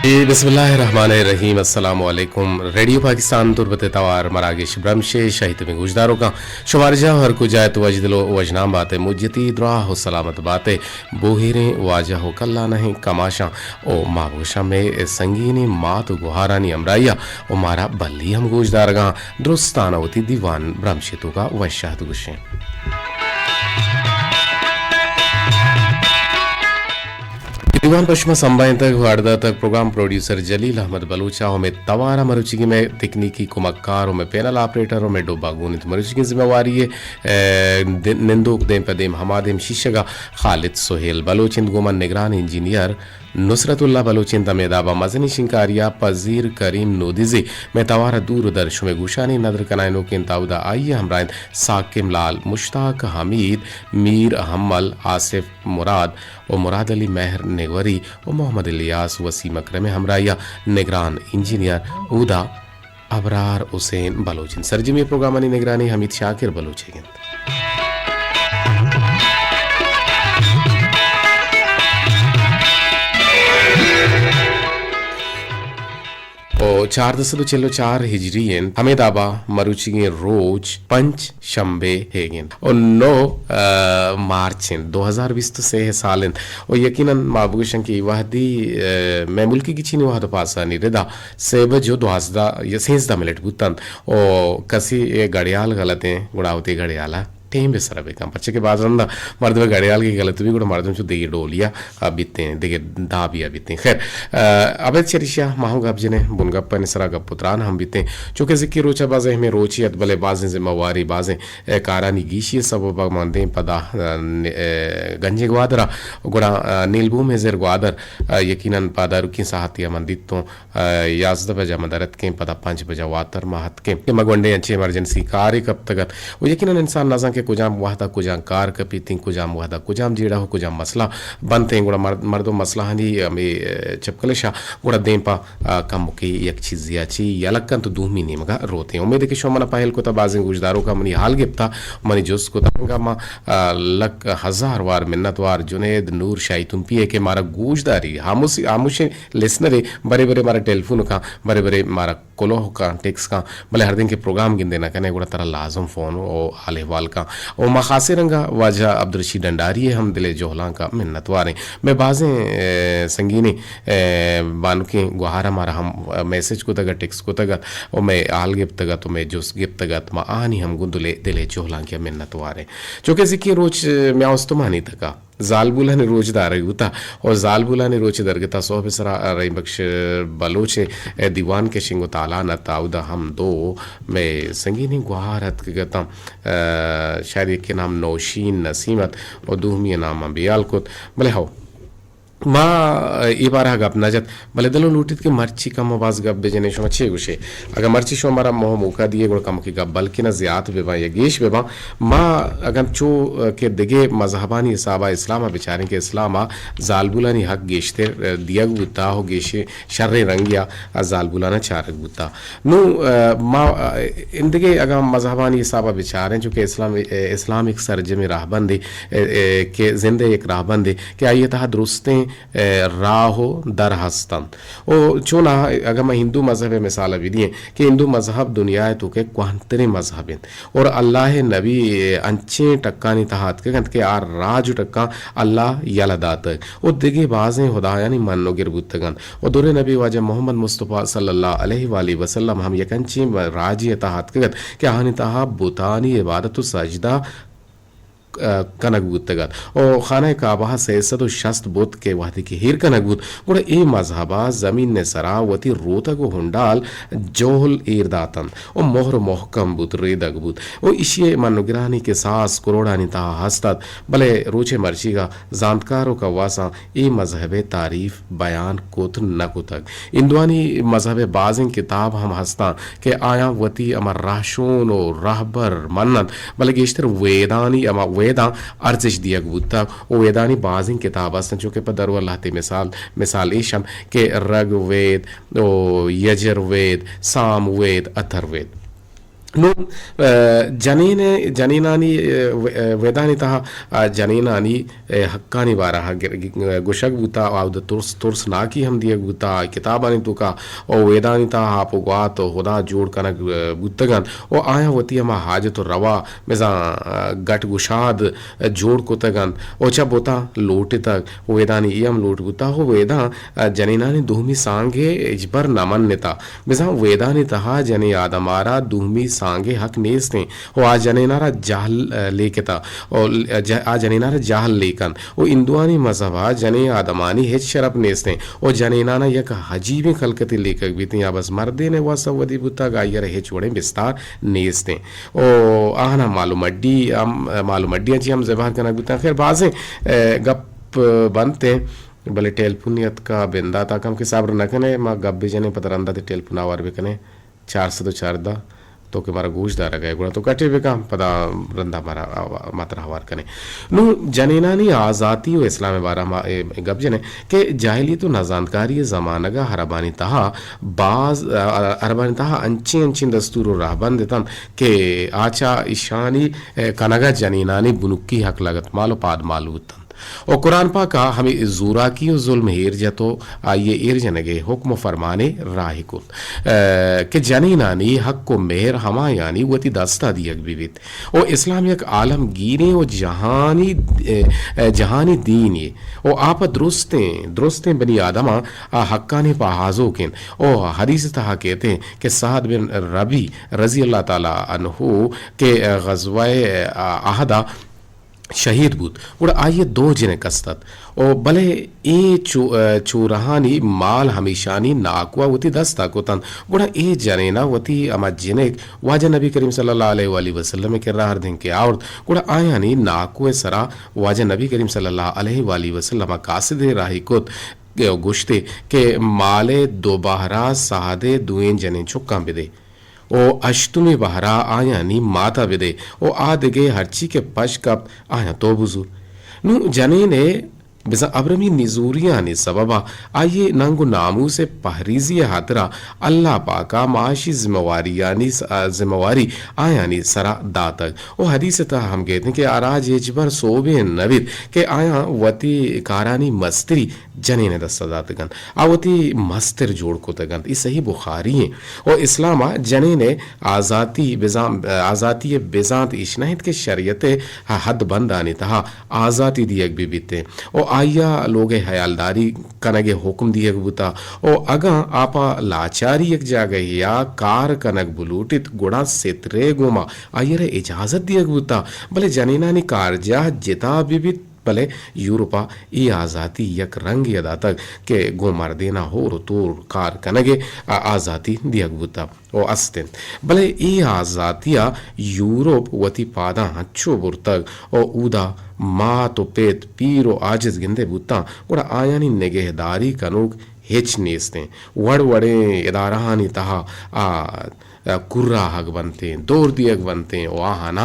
जी बिस्मिल्लाहिर्रहमानिर्रहीम अस्सलाम वालेकुम रेडियो पाकिस्तान तुर्बत तवार मरागिश ब्रमशे शहीद में गुजदारों का शुमारजा हर को जाए तो वजदलो वजनाम बातें मुज्जती दुआ हो सलामत बातें बोहिरें वाजा हो कल्ला नहीं कमाशा ओ माबूशा में संगीनी मात गुहारानी अमराइया ओ मारा बल्ली हम गुजदारगा दुरुस्ताना होती दीवान ब्रमशेतु का वशाहत गुशें दीवान पश्चिमा संबाइन तक वारदा तक प्रोग्राम प्रोड्यूसर जलील अहमद बलूचा में तवारा मरुचिगी में तकनीकी कुमक्कार में पैनल ऑपरेटर में डोबा गुनित मरुचिगी जिम्मेवारी है निंदुक देम पदेम हमादेम शीशगा खालिद सोहेल बलोचिंद गुमन निगरान इंजीनियर नुसरतुल्ला बलोचिंद मेदाबा मजनी शिंकारिया पजीर करीम नोदिजी में तवारा दूर दर्श में गुशानी नदर कनाइनो के ताउदा आइए हमराइन साकिम लाल मुश्ताक हमीद मीर हमल आसिफ मुराद और मुराद अली महर नेगवरी और मोहम्मद इलियास वसीम अकरम हमराइया निगरान इंजीनियर उदा अबरार हुसैन बलोचिन सरजिमी प्रोग्राम निगरानी हमीद शाकिर बलोचिन और 4 हिजरियन हमेदाबा मरुचिगे रोज पंच शंबे हेगेन और 9 मार्च 2020 से सालन और यकीनन माबूशन की वहदी मैं मुल्की की चीनी वहद पासा निरदा सेब जो 12 मिनट बुतन और कसी घड़ियाल गलते गुड़ावती घड़ियाला टेम बेसरा बेकम बच्चे के बाद रंदा मर्द वे घड़ियाल की गलत भी गुड़ मर्दों जो देगे डोलिया बीतते हैं देगे दाबिया बीतते हैं खैर अबे चरिशा माहू गप जने बुनगप्पा ने सरा गप पुत्रान हम बीते हैं चूंकि जिक्की रोचा बाजे हमें रोचियत भले बाजें जिम्मेवारी बाजें कारानी गीशी सब बाग मानते पदा गंजे ग्वादरा गुड़ा नीलबू में जेर ग्वादर यकीनन पादा रुकी साहतिया मंदित तो याजद बजा मदरत के पदा 5 बजा वातर माहत के मगवंडे अच्छे इमरजेंसी कार्य कब तक वो यकीनन इंसान नजा के कुजाम वाहदा कुजाम कार कपीती कुजाम वाहदा कुजाम जीड़ा हो कुजाम मसला बनते गुड़ा मर्दो मसला हनी हमें चपकलेशा गुड़ा देंपा कम की एक चीज याची यलक्कन तो दूमी नेमगा रोते उम्मीद के शो मना पायल को तबाजिंग गुजदारों का मनी हाल गिफ्ता मनी जोस को तंगा मा लक हजार वार मिन्नत वार जुनेद नूर शाही तुम पिए के मारा गुजदारी आमुशे लिसनरे बड़े बड़े मारा टेलीफोन का बड़े बड़े मारा कोलो का टेक्स का भले हर दिन के प्रोग्राम गिन देना कने गुड़ा तरह लाजम फोन और हाल हवाल का और मखासे रंगा वाजा अब्दुलरशीद डंडारी हम दिले जोहला का मिन्नतवारे मैं बाजें संगीने बानु के गुहारा मारा हम मैसेज को तगत टेक्स को तगत और मैं आल गिप तगत तो मैं जोस गिप तगत मा आनी हम गुंदुले दिले जोहला के मिन्नतवारे चूंकि जिक्की रोज मैं उस्तमानी तका जालबुला ने रोजदार होता और जालबुला ने रोच दरगता सोहब सरा रही बख्श बलोचे दीवान के शिंगो ताला न ताउदा हम दो मैं संगीनी गुहारत के गता शायद के नाम नौशीन नसीमत और दूहमी नाम बियाल कुत भले हो माँ ये बार गप नजत भले दलो लूटित के मर्ची का मबाज गप बेजने शो अच्छे गुशे अगर मर्ची शो हमारा मोह मौका दिए गुड़ कम की गप बल्कि न ज़्यादा बेबा या गेश बेबा माँ अगर चो के दिगे मजहबानी साबा इस्लामा बेचारे के इस्लामा जालबुलानी हक गेशते दिया गुता हो गेशे शर्रे रंगिया जालबुलाना चार गुता नु माँ इन दिगे अगर मजहबानी साबा बेचारे जो के इस्लामिक सरजे में राहबंदी के जिंदे एक राहबंदी के आइए तहा दुरुस्तें राहो दर हस्तन ओ चुना अगर मैं हिंदू मजहब मिसाल भी दिए कि हिंदू मजहब दुनिया तो के क्वांतरे मजहब और अल्लाह नबी अंचे टक्का नहीं तहात के आर राज टक्का अल्लाह यलदात ओ दिगे बाजें खुदा यानी मन्नो गिरबुतगन और दुरे नबी वाज मोहम्मद मुस्तफ़ा सल्लल्लाहु अलैहि वसल्लम हम यकंची राजी तहात के हानि तहा बुतानी इबादत सजदा कनकबूतगत और खाना काबा से सदो शस्त बुत के वादे की हीर कनकबूत गुड़ ए मजहबा जमीन ने सरावती रोतक हुंडाल जोहल ईरदातन और मोहर मोहकम बुत रेदगबूत और इशिये मनुग्रानी के सास करोड़ानी ता हस्तत भले रोचे मर्शीगा जानकारों का वासा ए मजहब तारीफ बयान कोत नकुतक इंदवानी मजहब बाजिंग किताब हम हस्ता के आया वती अमर राशून और राहबर मन्नत भले गेश्तर वेदानी अमा वेदा अर्जिश दिया गुता ओ वेदानी बाजिंग किताब असन चूंकि पदर वल्लाहते मिसाल ईशम के रग वेद ओ यजर वेद साम वेद अथर वेद nun janinani vedanita janinani hakkani baraha gushag buta avda turs naki ham diya buta kitabani tuka o vedanita hapugat o huda jod kana buttagan o aya wati ama hajat rawa meza gat gushad jod kotagan o cha bota lotita vedani iyam lot buta ho veda janinani duhmi sange ijbar namannita meza vedani taha jani adamara duhmi सांगे हक नेस्ते ओ आ जनेनारा जाहल लेकेता ओ आ जनेनारा जाहल लेकन ओ इंदुआनी मजहबा जने आदमानी हेच शरफ नेस्ते ओ जनेनाना यक हजीबे खलकती लेकक बीते या बस मर्दे ने वा सवदी बुता गायर हेच वड़े विस्तार नेस्ते ओ आना मालूमड्डी जी हम जबान कना बुता खैर बाजे गप बनते भले टेलपुनियत का बिंदा ताकम के साबर नकने मा गप बेजने पतरंदा ते टेलपुनावर बेकने 404 तो के मारा गोशदार गए गुणा तो कटे वे काम पदा रंदा मारा मात्रा हवार कने नु जनेनानी आजाती व इस्लाम बारा गब जने के जाहिली तो नजानकारी जमानगा हरबानी तहा बाज हरबानी तहा अंची अंची दस्तूर राहबंद तन के आचा ईशानी कनगा जनेनानी बुनुक्की हक लगत मालो पाद मालूत और कुरान पाक हमें जूरा की जुल्म हेर जतो ये एर जनगे हुक्म फरमाने राहिकुन के जनीनानी हक को मेहर हमा यानी वती दस्ता दियक विवित और इस्लाम एक आलम गिरे और जहानी दीन ये और आप दुरुस्ते बनी आदमा हक्कानी पहाजो किन और हदीस तहा कहते हैं कि साद बिन रबी रजी अल्लाह ताला अन्हु के गज़वाए अहदा शहीद बूत उड़ आइए दो जिने कस्तत ओ भले ए चूरहानी माल हमेशानी नाकवा वती दस्ता को तन उड़ा ए जनेना वती अमा जिने वाजा नबी करीम सल्लल्लाहु अलैहि वसल्लम के राहर दिन के और उड़ा आयानी नाकवे सरा वाजा नबी करीम सल्लल्लाहु अलैहि वसल्लम कासिद राही कोत गुश्ते के माले दोबारा सादे दुएन जने चुक्का बिदे ओ अश्तुमी बहरा आया नी माता बिदे ओ आदगे हर्ची के पश कप आया तो बुजू नु जने ने बिजा अब्रमी निजूरिया ने सबबा आइए नंगु नामू से पहरीजी हातरा अल्लाह पाका माशी जिम्मेवारी आया नी सरा दातक ओ हदीस ता हम कहते हैं कि आराज एजबर सोबे नविद के आया वती कारानी मस्तरी जने ने दस्तदातगन आवती मस्तर जोड़ को तगन ई सही बुखारी है और इस्लामा जने ने आजाती बेजात इशनाहित के शरीयत हद बंद आनी तहा आजाती दियक बीबीते और आया लोगे हयालदारी कनगे हुक्म दिए बुता ओ अगा आपा लाचारी एक जागे या कार कनक बुलूटित गुड़ा सेतरे गोमा आयरे इजाजत दिए बुता भले जनीनानी कारजा जिता बिबित भले यूरोपा ई आजाती यक रंग यदा तक के गोमार देना हो रो तोर कार कनगे आजाती दिया बुता ओ अस्ते भले ई आजातिया यूरोप वती पादा हच्चो बुरतक ओ उदा मा तो पेत पीरो आजिज गिंदे बुता गुड़ा आयानी निगहदारी कनुक हेच नेस्ते वड़ वड़े इदाराहानी तहा कुर्रा हक बनते हैं दौर दियक बनते हैं वाहाना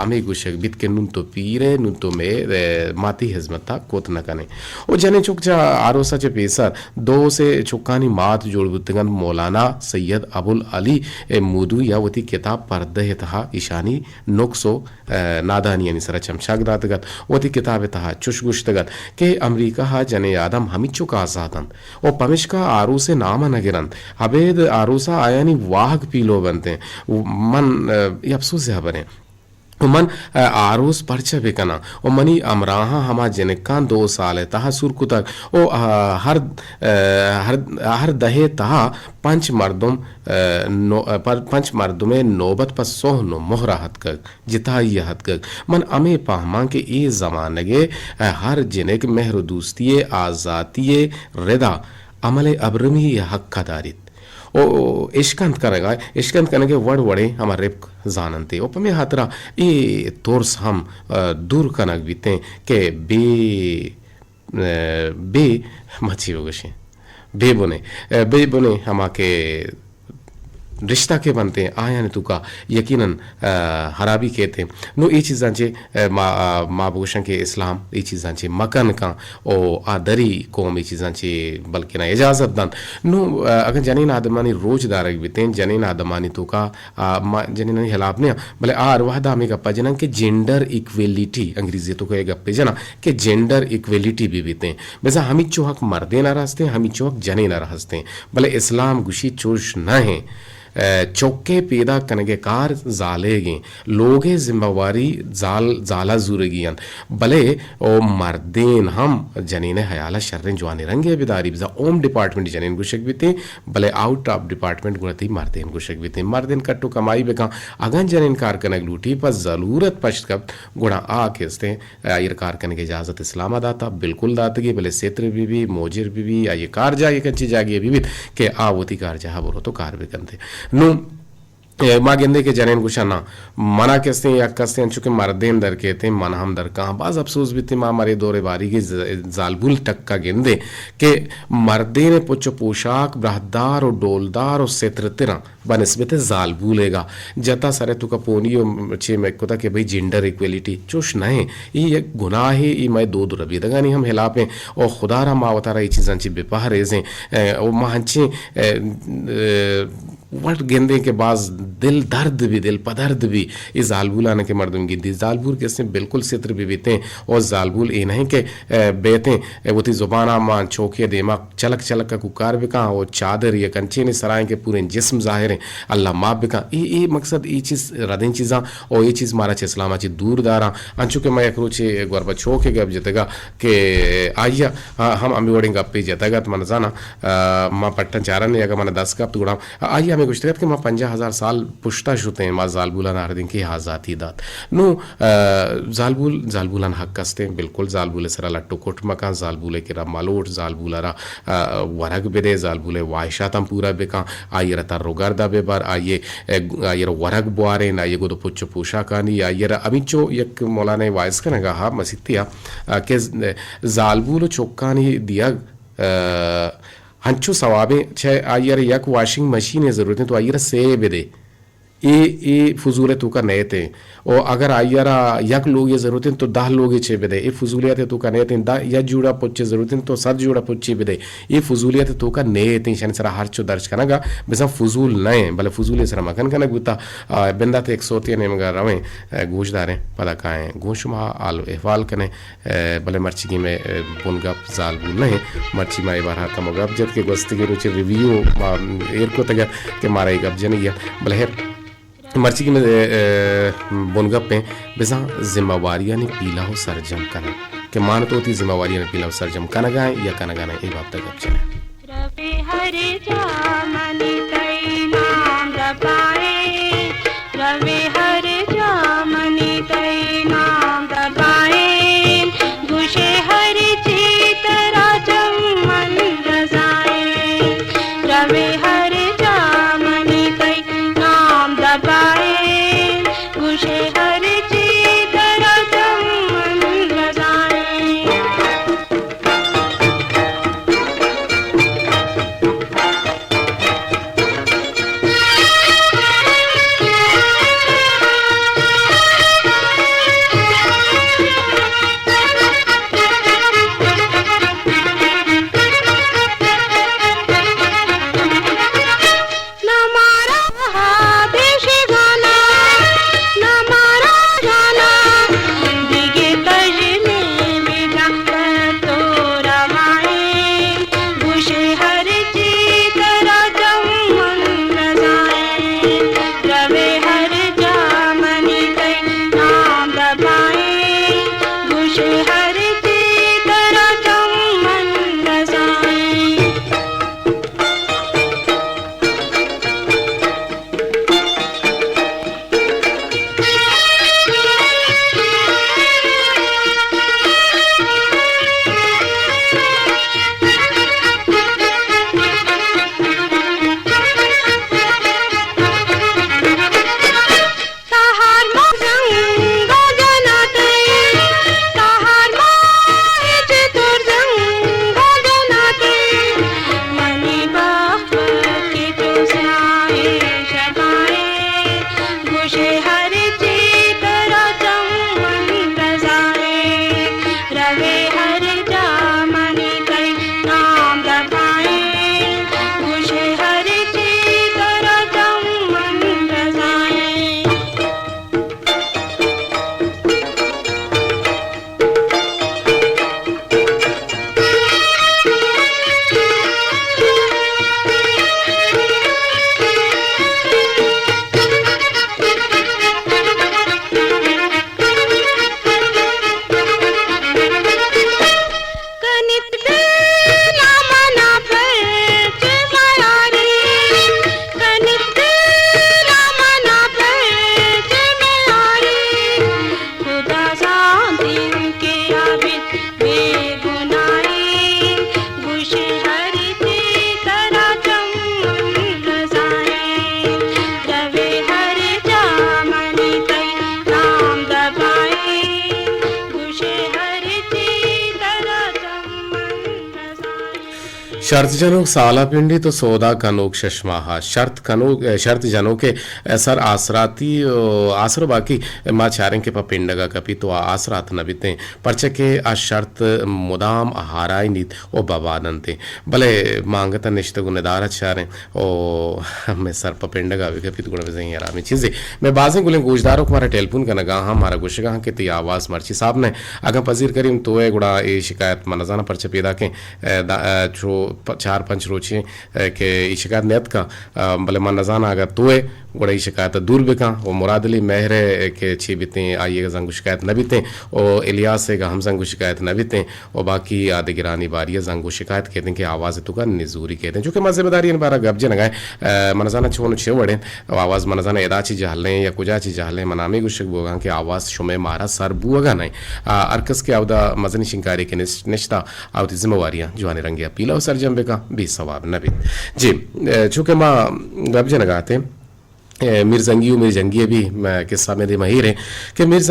अमे गुशक बित के नुन तो पीरे नुन तो में माती हिजमत कोत न कने ओ जने चुक जा आरोसा चे पेसर दो से चुकानी मात जोड़ बुतगन मौलाना सैयद अबुल अली मुदू या वती किताब पर्दे तहा ईशानी नुक्सो नादानी यानी सरा चमशाक दातगत वती किताब तहा चुशगुश तगत के अमेरिका हा जने आदम हमी चुका आजादन ओ पमिशका आरूसे नाम नगिरन हबेद आरूसा आयानी वाहक पीलो बनते हैं मन ये अफसोस है बने मन आरोस परचा बेकना ओ मनी अमराहा हमा जनकान 2 साल तहा सुरकुतक ओ हर दहे तहा पंच मर्दुमे नौबत पर सोहनो मोहरा हतक जिता ये हतक मन अमे पहमा के ए जमानगे हर जिनेक मेहर दोस्तिये आजातिये रिदा अमले अब्रमी हक दारित ओ इश्कंत करेंगे वड़ वड़े हमारे जानते ओ पमे हातरा ए तोर्स हम दूर कनक बीते के बे मची होगशे बे बने हमा के रिश्ता के बनते हैं आया ने तुका यकीनन हराबी कहते हैं नो ये चीज़ांचे माँ बोशं के इस्लाम ये चीज़ांचे मकन का ओ आदरी कौम ये चीज़ांचे बल्कि ना इजाज़त दान नो अगर जनीन आदमानी रोजदार बिते जनीन आदमानी तुका जनीन हिलाप ने भले आर वाहदा में गप्पा जना के जेंडर इक्वेलिटी अंग्रेजी तो कहे गप्पे जना के जेंडर इक्वेलिटी भी बीते वैसा हमी चौहक मर्दे ना रहते हमी चौहक जने ना रहते भले इस्लाम गुशी चोश न है चौके पैदा कनगे कार जालेगे लोगे जिम्मेवारी जाला जुरेगियन भले ओ मर्देन हम जनीने हयाला शर्रें जवानी रंगे बिदारी बिजा ओम डिपार्टमेंट जनीन गुशक बीते भले आउट ऑफ डिपार्टमेंट गुणती मर्देन गुशक बीते मर्देन कट्टू कमाई बेका अगन जनीन कार कनग लूटी पर जरूरत पश्त कब गुणा आ केस्ते आयर कार कनगे इजाजत इस्लाम दाता बिल्कुल दातगी भले सेत्र भी मोजिर भी ये कार जा ये कच्ची जागी भी के आवती कार जहा बोलो तो कार भी कंते नु माँ गेंदे के जनेन गुशाना मना कहते हैं या कसते हैं चूंकि मर्देन दर कहते हैं मन हम दर कहाँ बाज अफसोस भी थे माँ मारे दौरे बारी के जालबुल टक्का गेंदे के मर्दे ने पुच्छ पोशाक ब्राहदार और डोलदार और सेत्रतिरा बनस्बत जालबुलेगा जता सरे तुका पोनी चे मैं कोता के भाई जेंडर इक्वेलिटी चोश नहीं ये गुनाह है ये मैं दो रबी दगा नहीं हम हिलापे और खुदा रा माँ वतारा ये चीज़ां ची बेपह रेजें और माँ हंचे वट गेंदे के बाज दिल दर्द भी दिल पदर्द भी इस जालबुल आने के मर्दम गिद्दी जालबुल के इसमें बिल्कुल सित्र भी बीते और जालबुल ये नहीं के बेते वो थी जुबाना मान चौके दिमाग चलक चलक का कुकार भी कहाँ वो चादर ये कंचे ने सराय के पूरे जिस्म जाहिर है अल्लाह माँ भी कहाँ ये मकसद ये चीज़ रदें चीज़ा और ये चीज़ मारा चे इस्लामा ची दूर दारा अंचु के मैं एक रोचे गौरबा चौके गप जतेगा के आइया हम अम्बी वोडिंग गप पे जतेगा तो मन जाना माँ पट्टन चारन या मन 10 कप तुड़ा आइया में गुश्त कि माँ 50,000 साल पुश्ता शुते हैं माँ जालबुलान आर्दिन की हाजाती दात नो जालबुलान हक कस्ते बिल्कुल जालबुले सरा लट्टू कोट मका जालबुले के रा मालोट जालबुलारा वरग बेदे जालबुले वायशा तम पूरा बेका आइए रता रोगारदा बेबार आइए वरग बुआरे ना ये गो तो पुच्छ पोशा कानी आइए अमिचो यक मौलाने वायस का नगा हा मसितिया के जालबुल चौकानी दिया हंचू सवाबे छे आयर यक वॉशिंग मशीन है ज़रूरत है तो आयर से बेदे ये फजूल तो का नए थे और अगर आयरा यक लोग ये ज़रूरत है तो 10 लोग छे बेदे ये फजूलियत तो का नए थे या जुड़ा पुच्चे ज़रूरत है तो 7 जुड़ा पुच्चे बेदे ये फजूलियत तो का नए थे शन सरा हर चो दर्ज कनागा बेसा फजूल नए भले फजूल सरा मकन कनक गुता बंदा थे 100 ने मगर रवे गोशदारे पता काए गोशुमा आल अहवाल कने भले मर्ची की में बुनगप जाल बुल नहीं मर्ची माए बार का मगब जब के गोस्ती के रुचि रिव्यू एर को तक के मारा एक अब जनिया भले मर्ची की में बुनगप पे बेसा जिम्मेवारियाँ ने पीला हो सरजम कना के मान तो होती जिम्मेवारियाँ ने पीला हो सरजम कना गाए या कना गाना ये बात तक अब चले रबे हरे जामनी तई नाम दबाए रबे हरे जामनी तई नाम दबाए घुशे हरे चीतरा चमन रजाए रबे हरे जामनी तई नाम दबाए घुशे हरे चीतरा चमन रजाए ताहार शर्त जनों साला पिंडी तो सौदा कनोक शशमाहा शर्त जनों के सर आसराती आसरो बाकी मा चारें के पिंडगा कपी तो आसरात नबिते परचके आ शर्त मुदाम हाराई नीत ओ बबानते भले मांगता निश्त गुनेदार चारें ओ मैं सर पिंडगा भी कपी तो गुण बजे आरामी चीजें मैं बाजें गुले गोजदारों को हमारा टेलीफोन का नगा हमारा गुशगा के ती आवाज मर्ची साहब ने अगर पजीर करीम तो है गुड़ा ये शिकायत मनजाना परच पैदा के जो 4-5 रोचे के शिकायत नेत का भले मन नजाना अगर तो है गुड़ा शिकायत दूर बेका वो मुरादली महरे के छे बीते आइएगा जंग शिकायत न बीते और इलियास से हम जंग शिकायत न बीते और बाकी आदि गिरानी बारी जंग शिकायत कहते हैं कि आवाज़ तो का निजूरी कहते हैं जो कि मजेदारी बारा गब्जे नगाए मनजाना छोन छे वड़े आवाज़ मनजाना एदा चीज हल्ले या कुजा चीज हल्ले मनामी गुशक बोगा कि आवाज़ शुमे मारा सर बुआगा नहीं अरकस के आवदा मजनी शिंकारी के निश्ता आवती जिम्मेवारियां जुआनी रंगिया पीला और सरजम बेका भी सवाब नबी जी चूंकि माँ गब्जे नगाते मीर जंगिए भी किस्सा में दे महीर है कि मीर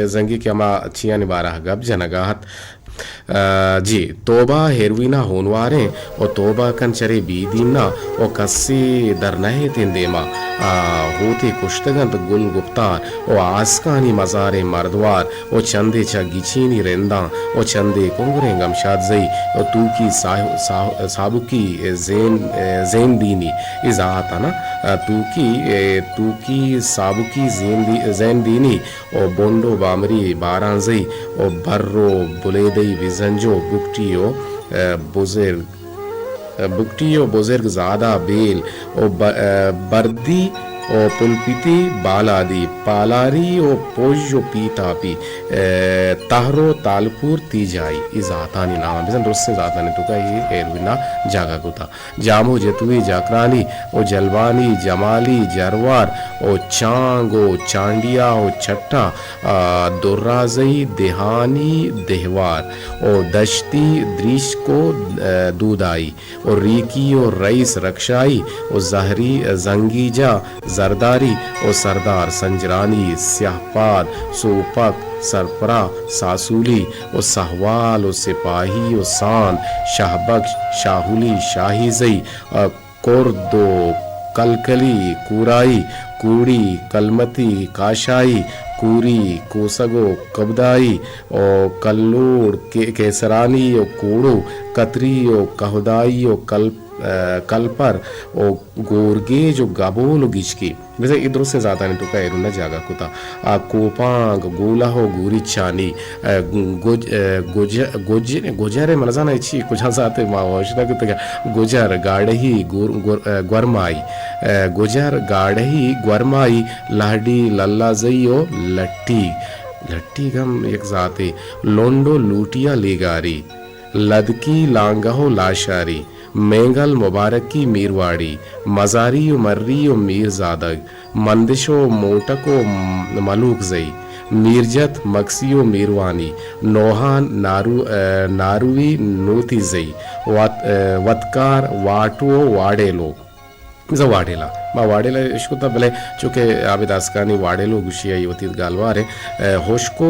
जंगी के अमा छिया ने 12 गब जनगाहत जी तोबा हेरवीना होनवारे और तोबा कंचरे बीदीना और कस्सी दरनहे तिंदेमा होते कुश्तगंत गुल गुप्तार और आसकानी मजारे मर्दवार और चंदे चा गिचीनी रेंदा और चंदे कुंगरे गमशाद जई और तूकी साबुकी ज़ेन दीनी इजाहत ना तूकी साबुकी ज़ेन दीनी और बोंडो बामरी बारांजई और बर्रो बुलेदई विजंजो बुक्टियो बुजुर्ग ज़्यादा बेल और बर्दी और पुलपिती बालादी पालारी और पोजो पीतापी ताहरो तालपुर तीजाई इजातानी नाम बिजन दोस्त से ज़ातानी तो का ये एरविना जागा गुता जामो जतुई जाकरानी और जलवानी जमाली जरवार और चांगो चांडिया और छट्टा दुर्राजई देहानी देहवार और दश्ती द्रीश को दूदाई और रीकी और रईस रक्षाई और जहरी जंगीजा जरदारी और सरदार संजरानी स्याहपाद सोपक सरपरा सासूली और सहवाल और सिपाही और सान शाहबख्श शाहुली शाहीजई कोर्दो कलकली कुराई कूड़ी कलमती काशाई कूरी कोसगो कबदाई और कल्लोड़ केसरानी और कोड़ो कतरी और कहदाई और कलपर और गोरगे जो गाबोल गिचकी वैसे इधर से ज़्यादा नहीं तो का एरुना जागा कुता कोपांग गोला हो गोरी चानी गोजरे मनजाना इच्छी कुछ साथ मावशना कुता गोजर गाढ़ही ग्वरमाई गोजर गाढ़ही ग्वरमाई लाडी लल्ला जइयो लट्टी गम एक जाते लोंडो लूटिया लेगारी लदकी लांगहो लाशारी मेंगल मुबारकी मीरवाड़ी मजारी मर्री मीर जादग मंदिशो मोटको मलूक जई मीरजत मक्सियो मीरवानी नोहान नारुवी नोती जई वतकार वाटो वाडेलो वाडेला मा वाडेला इसको तब भले चूँकि आबिद आसकानी वाडेलो गुशिया युवती गालवार है होशको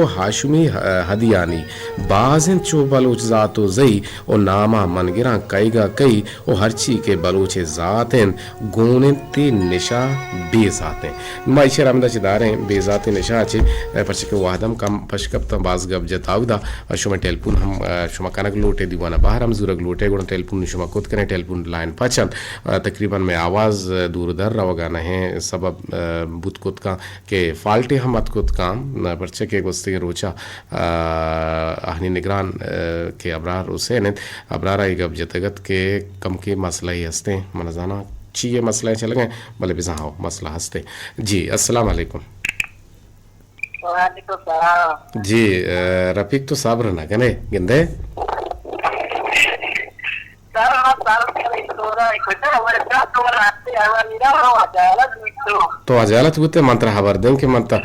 हाशमी हदियानी बाजिन चो बलोच जातो जई और नामा मनगिरा कईगा कई और हरची के बलोचे जातें गोने ते निशा बेजाते माइशे रामदा चिदारे बेजाते निशा चे परचके वादम कम पशकप त बाज गब जतावदा शुमा टेलीफोन हम शुमा कनक लोटे दीवाना बाहर हम जुरग लोटे गुण टेलीफोन शुमा खुद करें टेलीफोन लाइन पचन तकरीबन में आवाज़ दूर दर रवगा नहीं सबब बुत कुत का के फाल्टे हम मत कुत काम परचे के गुस्ते रोचा आहनी निगरान के अबरार हुसैन अबरारा गब जतगत के कम के मसला ही हंसते मनजाना ची ये मसला चल गए भले भी हो मसला हंसते जी अस्सलाम वालेकुम जी रफीक तो साबर ना कने गिंदे तो अजालत होते मंत्र हबर दें कि मंत्र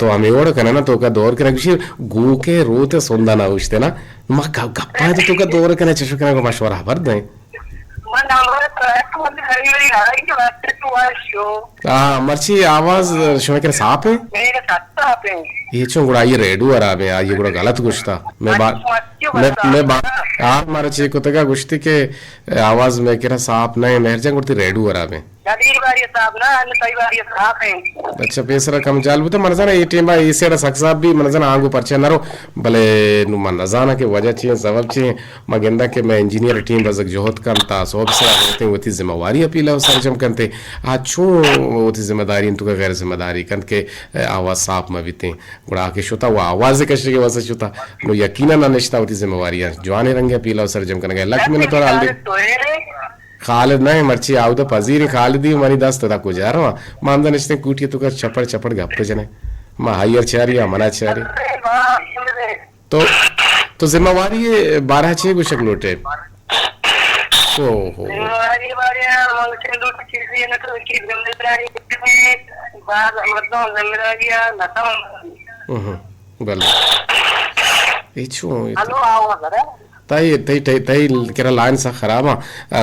तो हमें ओढ़ करना ना तो का दौर करना किसी गू के रोते सोंदा ना उछते ना माँ गप्पा है तो का दौर करना चश्मे करना को मशवरा हबर दें हाँ मर्ची आवाज शुमे के साफ है साहब ये चो गुड़ा ये रेडू अराबे आ ये गुड़ा गलत गुश्ता मैं बात आप मारा चे को तका गुश्ती के आवाज में किरा साफ नहीं मेहरजा गुड़ती रेडू अराबे जदीर वारी साहब ना अन्य कई वारी साहब हैं अच्छा पेसरा कम जाल बुते मनजाना ये टीम भाई इसे सक्साब भी मनजाना आंगू परचे नरो भले नु मनजाना के वजह चे सबब चे मगेंदा के मैं इंजीनियर टीम बजक जोहत कम ता सोब से होते होती जिम्मेवारी अपीला सरजम करते आज छो होती जिम्मेदारी इन तुका गैर जिम्मेदारी कन के आवाज साफ में बीते गुड़ा के शुता वो आवाज कशे के वसे शुता नो यकीनन ना निश्ता होती जिम्मेवारी जवानी रंगे अपीला सरजम करने लक में तो आलदे खालिद नहीं मर्ची आउ तो पजीर खालिदी मनी दस तदा को जा रहा मामदा निश्ते कूटिए तो कर चपड़ चपड़ गप्पे जने मा हायर चारिया मना चारी तो जिम्मेवारी ये 12-6 गुशक लोटे ओहो बल ये छो तई तई तई तई केरा लाइन सा खराब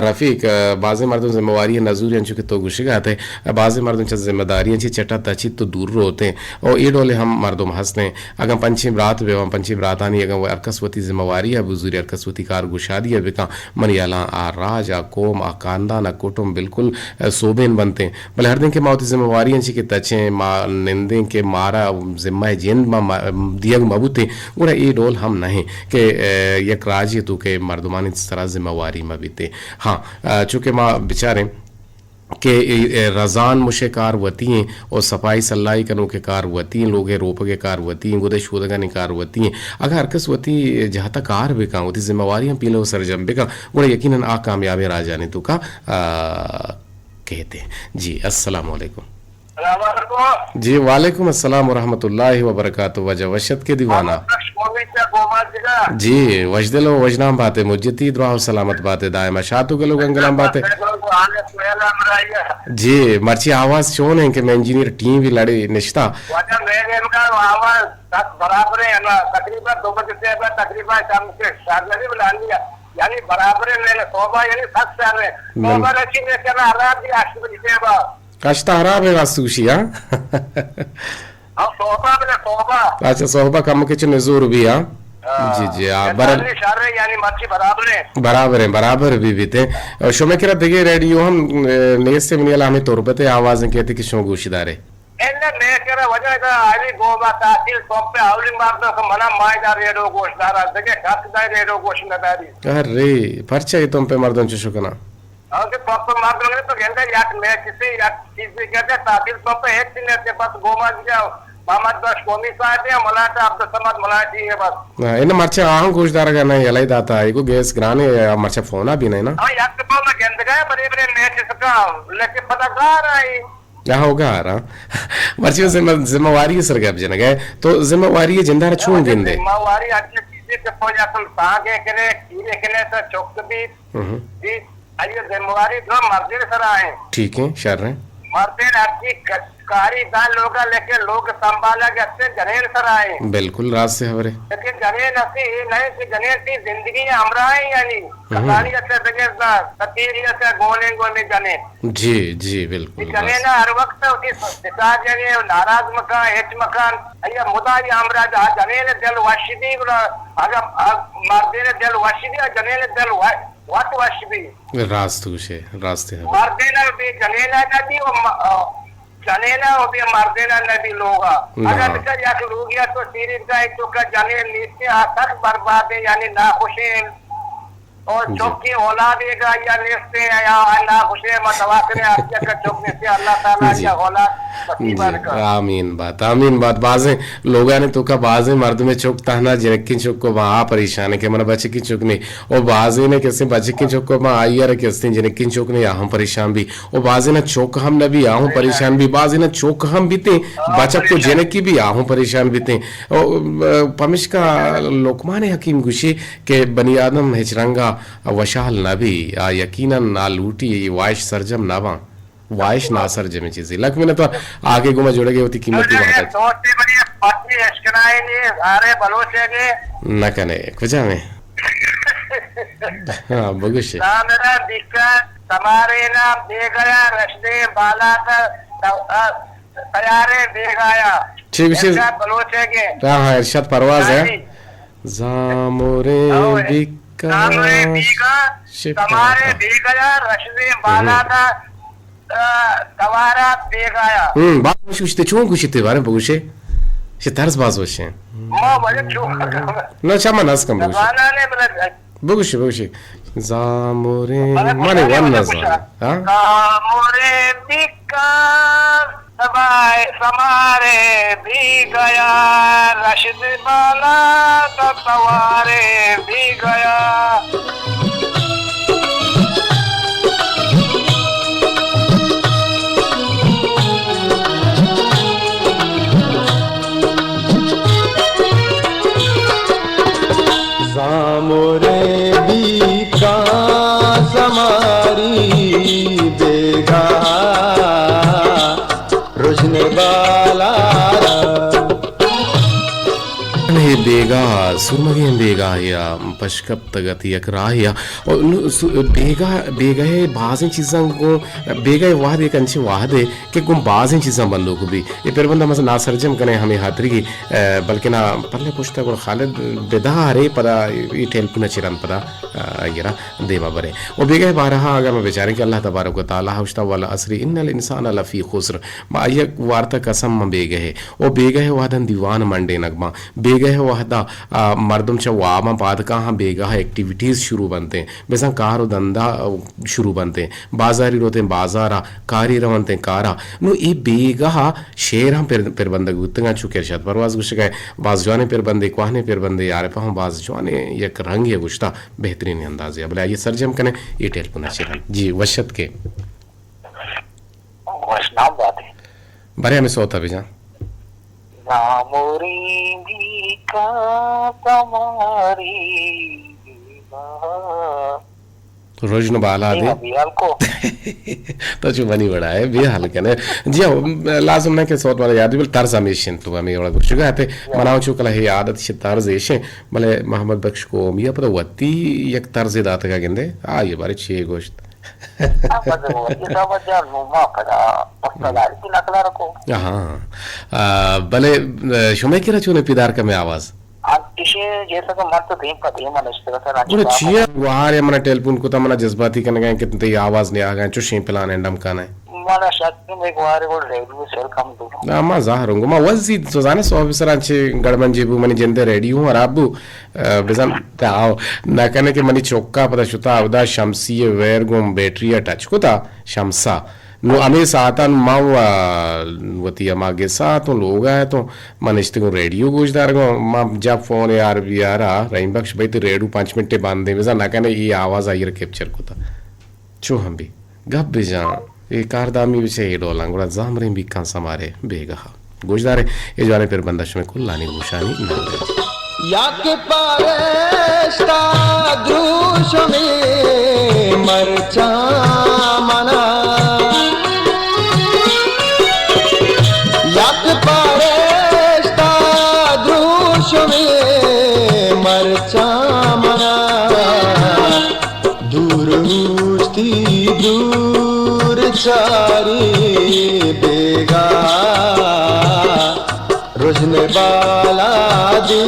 रफीक बाजे मर्दों जिम्मेवारी नजूर चुके तो गुशिगा आते बाजे मर्दों च जिम्मेदारियां ची चटा तची तो दूर होते और ये डोले हम मर्दों हंसते अगर पंचम रात बे हम पंचम रात आनी अगर वो अरकसवती जिम्मेवारी है बुजुर्ग अरकसवती कार गुशादी है बेका मनियाला आ राज आ कोम आ खानदान आ कुटुम बिल्कुल सोबेन बनते भले हर दिन के मावती जिम्मेवारियां ची के तचे मा निंदे के मारा जिम्मा जेन मा दिया मबूते गुड़ा ये डोल हम नहीं के एक राज तो के मर्दमानी तरह जिम्मेवारी में बीते हाँ चूंकि माँ बेचारे के रजान मुशे कार वती हैं और सफाई सल्लाई कनो के कार वती हैं लोग रोप के कार वती हैं गुदे शोदगा ने कार वती हैं अगर हरकस वती जहाँ तक कार बेका होती जिम्मेवारियाँ पीलो सरजम बेका गुड़ा यकीनन आ कामयाबी रा जाने तो का कहते हैं जी अस्सलाम वालेकुम जी वालेकुम अस्सलाम वरहमतुल्लाहि वबरकातुहू वजह वशत के दीवाना जी वजदलो वजनाम बातें मुज्जती दुआ सलामत बातें दायमा शातु गलो गंगलाम बातें जी मर्ची आवाज शोन है कि मैं इंजीनियर टीम भी लड़े निश्ता बराबर है ना तकरीबन 2 बजे से तकरीबन शाम के 7 बजे बुला लिया यानी बराबर है मैंने तौबा यानी 7 साल में तौबा रखी ने करना आराम भी 8 बजे से बा कष्ट हराब है वास्तुशी हां तौबा में तौबा अच्छा सोहबा कम के नजूर भी हां जी जी बराबर यानी मर्ची बराबर है बराबर भी बीते शो में किरा देगे रेडियो हम नेस से मनियाला हमें तुरबते आवाजें कहते कि शो गोशीदार है एने मैं कह वजह का आली गोबा तासिल टॉप पे हाउलिंग मार दो मना मायदार रेडियो गोशदार देखे खासदार रेडियो गोशदारी अरे परचे तुम पे मर्दन चुशुकना और टॉप पे मार दोगे तो कहते यार मैं किसी यार चीज भी कहते तासिल टॉप पे एक दिन ऐसे बस गोमा जाओ मोहम्मद बस कोमी साहब है मलाटा अब्दुल समद मलाटी है बस इन मर्चे आह गोशदार का नहीं एलाई दाता एगो गैस ग्राने मर्चे फोना भी नहीं ना हां यार तो मैं कहते गए बड़े-बड़े मैच इसका लेके पता कार आई क्या होगा रहा मर्ची से जिम्मेवारी सरगब जन गए तो जिम्मेवारी जिंदा छून गिंदे जिम्मेवारी अच्छी चीजें के हो जातन सागे करे कीरे करे तो चौक भी जी आइए जिम्मेवारी दो मर्दे सर आए ठीक है शर है मर्दे अच्छी कारी दाल लोगा लेके लोग संभाला के अच्छे जनेल सर आए बिल्कुल रात से हवरे लेकिन जनेल ऐसी नहीं कि जनेल की जिंदगी हमरा है यानी कहानी अच्छे जगह ततीरी अच्छे गोले गोले जनेल जी जी बिल्कुल जनेल हर वक्त उसी पिता जने नाराज मकान हेच मकान अया मुदाई हमरा जनेल दिल वाशिदी अगर मर्दे दिल वाशिदी जनेल दिल वाट वाशिदी रास्ते मर्दे भी जनेल नदी जनेला हो भी मर्देना नदी लोगा अगर का याक लोगिया तो सीरीज का एक तो का जने नीचे तक बर्बाद है यानी ना खुशी और चौकी औलाद का या लेते हैं या ना खुशी मतवाकरे आपके का चौकने से अल्लाह ताला या औलाद आमीन बात बाजे लोगा ने तो का बाजे मर्द में चौकता है ना जिनकी चौक को वहां परेशान है कि मन बच्चे की चौक नहीं और बाजे ने कैसे बच्चे की चौक को वहां आई यार कैसे जिनकी चौक नहीं हम परेशान भी और बाजे ने चौक हम न भी आहूं परेशान भी बाजे ने चौक हम बीते बचक को जिनकी भी आहूं परेशान बीते और पमिश का लोकमान हकीम गुशी के बनी आदम हिचरंगा वशाल नबी आ यकीनन ना लूटी वाइश सरजम नावा वाइश ना सरजम चीज लक में तो आगे गुमा जोड़े गए होती कीमती वहां तक दोस्ती बड़ी पत्नी अशकनाए ने सारे बलोचे के न कने कुछ में हां बगुश ना मेरा दिक्कत तुम्हारे नाम दे गया रश्ते बाला का तैयारे बेगाया ठीक है इरशाद बलोच है के हाँ इरशाद परवाज है हाँ जी। जामुरे बिका सामरे बीगा तमारे बेगया रशदे बालादा तवारा बेगाया बात कुछ चों कुछ ते बारे बगुशे शे tarz bazı şey. Ma böyle çok Ne çama nas kam bugüş. bana ne böyle Bugüş. Zamure mane wanna za. Ha? Zamure bika sabay samare bigaya rashid bala taware bigaya मोरे बीका समारी बेगा रुझने वाला हे बेगा सुरमगे बेगा या पशकप तगत यकरा या और बेगा है बाज़ चीज़ां को बेगा वाहद एक अंशी वाहद है कि कुम बाज़ चीज़ां बंदों को भी ये फिर बंदा मस ना सरजम कने हमें हाथरी की बल्कि ना पल्ले पुछता को खालिद बेदारे पदा ये टेलपुना चिरन पदा यरा देवा बरे और बेगा बारहा अगर मैं बेचारे कि अल्लाह तबारक व तआला हौशता वाला असरी इन्नल इंसान लफी खुस्र मा ये वार्ता कसम बेगा है और बेगा है वादन दीवान मंडे नगमा बेगा है वहदा मर्दम च वामा बाद का हाँ बेगा एक्टिविटीज़ शुरू बनते हैं बेसा कार धंधा शुरू बनते हैं बाजारी रोते हैं बाजारा कारी रवनते हैं कारा नो ये बेगा शेर हम फिर बंदे गुत्तंगा चुके शायद परवाज गुश गए बाज जवाने फिर बंदे क्वाहने फिर बंदे यार पाहूँ बाज जवाने एक रंग है गुश्ता बेहतरीन अंदाज है बोले ये सरजम कने ये टेल पुना चिरन जी वशत के वशनाम बात है बरे हमें सोता भी जान मोरी बीका तमारी रोजन बाला दे तो जो बनी बड़ा है बेहाल कने जी लाजम ना के सोत वाला याद बिल तर्ज हमेशन तो हमें बड़ा कुछ गया थे मनाओ चुकला है आदत से तर्ज ऐसे भले मोहम्मद बख्श को मिया पर वती एक तर्ज दात का गेंदे आ ये बारे छे गोश्त हाँ भले शुमे की रचूने पिदार का में आवाज बोले छिया वार या मना टेलीफोन को तो मना जज्बाती करने गए कितने ये आवाज नहीं आ गए चुशे पिलाने डम काने मला शास्त्री में एक वार वो रेडियो सर कम दो ना मैं ज़ाहिर हूँ मैं वज़ी तो जाने सो ऑफिसर अच्छे गड़बन जेबू मनी जिंदे रेडियो और आबू बेज़न ताऊ ना करने के मनी चौका पता शुता अवधा शम्सीय वेर गुम बैटरी टच को था शम्सा नो अमे सातन माँ वती अमागे साथ लोग आए तो मनिश्ते को रेडियो गोश्तार को माँ जब फोन यार भी यारा रहीम बख्श भाई तो रेडियो 5 मिनट बांध दे बेज़न ना करने ये आवाज़ आई कैप्चर को था चो हम भी गप भी जान ये कारदामी विषय ये डोलांग बड़ा जामरे भी कां समारे बेगा गोश्तारे ये जाने फिर बंदश में कुल लानी गुशानी न या के पारेस्ता द्रुश में मरचा मना या के पारेस्ता द्रुश में मरचा मना दूर हुस्ती दूर चारी बेगा रुझने वाला दी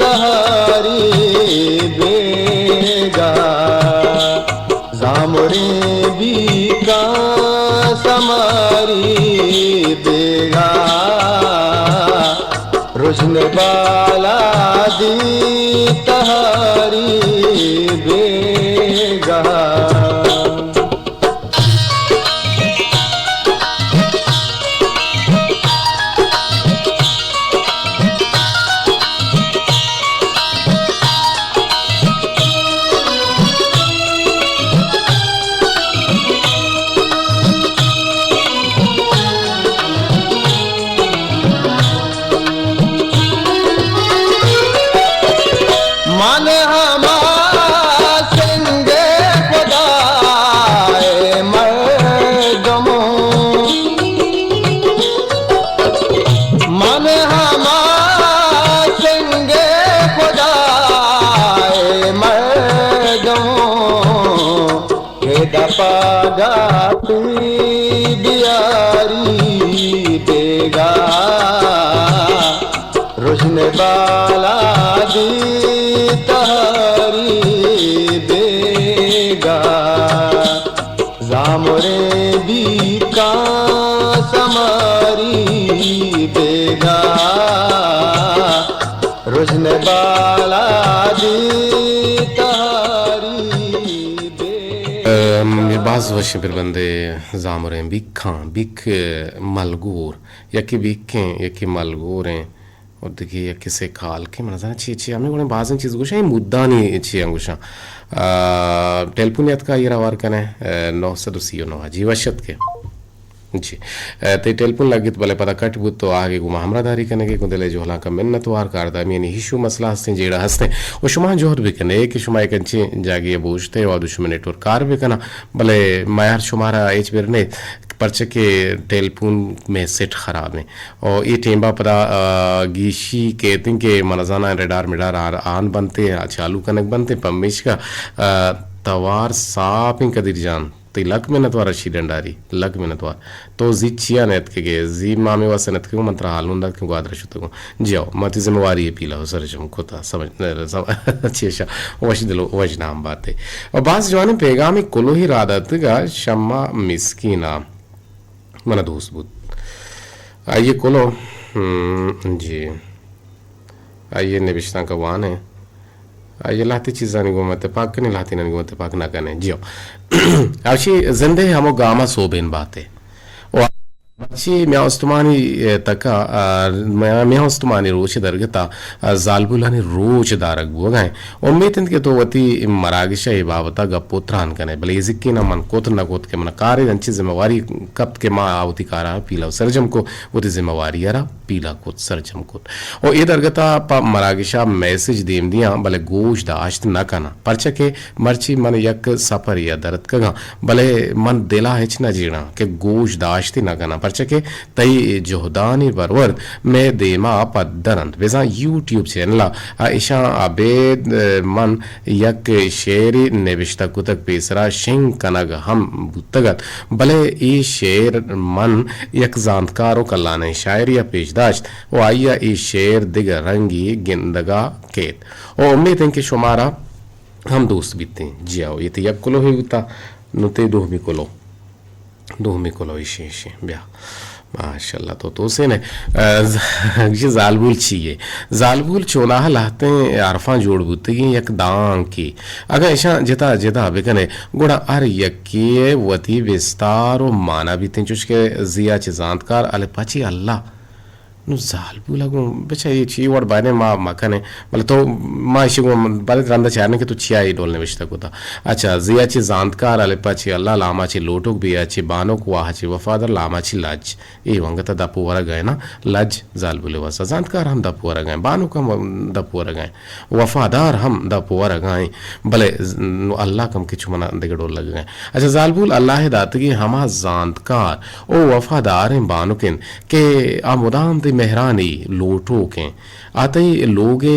तहारी बेगा जामुरे बीका समारी बेगा रुझने वाला दी तहारी बेगा माने रुझने बाला दी तहारी बेगा जामरे भी का समारी बेगा रुझने बाला दी tahari bazı başın bir bende zamuren bik kan bik malgur ya ki bikken ya ki malguren और देखिए या किसे खाल के मना जाना ची हमने कोने बाजन चीज गुशा ही मुद्दा नहीं ची अंगुशा टेलपुनियत का ये रवार कने 909 जीवशत के जी ते टेलपुन लगित भले पता कट बुत तो आगे गुमा हमरादारी करने के कुंदले जो हला का मिन्नत वार कारदामी यानी हिशु मसला हस्ते जेड़ा हस्ते वो शुमा जोहर भी कने कि शुमा कंचे जागे बूझते और दुश्मन नेटवर्क कार भी कना भले मायार शुमारा एच बिरने पर्चे के टेलपुन में सेट खराब है और ये टेम्बा पता गीशी कहते हैं कि मनजाना रेडार मिडार आन बनते चालू कनक बनते पम्मेश का तवार साफ कदीर जान तो लक मेहनत वार अच्छी डंडारी लक मेहनत वार तो जिचिया नेत के गे जी मामे वासे नेत के मंत्र हाल हुंदा क्यों गादर शुत को जियो मति जिम्मेवारी है पीला हो सर जम कोता समझ अच्छी अच्छा वश दिलो वश नाम बात है और बास जवानी पैगाम कोलो ही रादत का शम्मा मिस्कीना मना दोस्त बुत आइए कोलो जी आइए निबिश्ता का वान है आइए लाती चीज़ नहीं घूमते पाक नहीं लाती नहीं घूमते पाक ना करने जियो अच्छी जिंदे हमो गामा सोबेन बातें बच्ची म्याउस्तमानी तका म्याउस्तमानी रोच दरगता जालबुलानी रोच दारक बुगाए उम्मीद के तो वती मरागिशा ये बावता गपोत्रान कने भले जिक्की ना मन कोत ना कोत के मन कार्य अंची जिम्मेवारी कब के माँ आवती कारा पीला सरजम को वती जिम्मेवारी यारा पीला कोत सरजम कोत और ये दरगता पा मरागिशा मैसेज देम दिया भले गोश दाश्त ना कना परचा के मर्ची मन यक सफर या दर्द कगा भले मन दिला हेच ना जीना के गोश दाश्त ना कना परचके तई जोहदानी बरवर में देमा पदरंत वेजा यूट्यूब चैनल आयशा आबेद मन यक शेरी नेविश्ता कुतक पेसरा शिंग कनग हम बुतगत भले ई शेर मन यक जानकारों कलाने शायरी या पेशदाश्त वो आइया ई शेर दिग रंगी गिंदगा केत और उम्मीद है कि शुमारा हम दोस्त बीते जी आओ ये तो यक कुलो ही उता नुते दो भी कुलो इशे ब्या माशाल्लाह तो से ने ये जालबुल चाहिए जालबुल चोनाह लाते आरफा जोड़ बुते यक दांग की अगर ऐसा जिता जिता बेकने गुड़ा अर यकिए वती विस्तार और माना बीते चुसके जिया चे जानकार अले पाची अल्लाह नु जालबुल लगो बच्चा ये ची वर्ड बाने माँ मकने मतलब तो माँ इसी को बारे रंदा चारने के तो चिया ही डोलने विश्ता को था अच्छा जिया ची जानकार अले पाची अल्लाह लामा ची लोटोक भी अच्छे बानों को आह ची वफादर लामा ची लाज ये वंगता दपु वरा गए ना लाज जालबुले वसा जानकार हम दपु वरा गए बानों का दपु वरा गए वफादार हम दपु वरा गए भले अल्लाह कम के चुमना देखे डोल लग गए अच्छा जालबुल अल्लाह दात की हमा जानकार ओ वफादार हैं बानों के आमुदाम मेहरानी लोटो के आते लोगे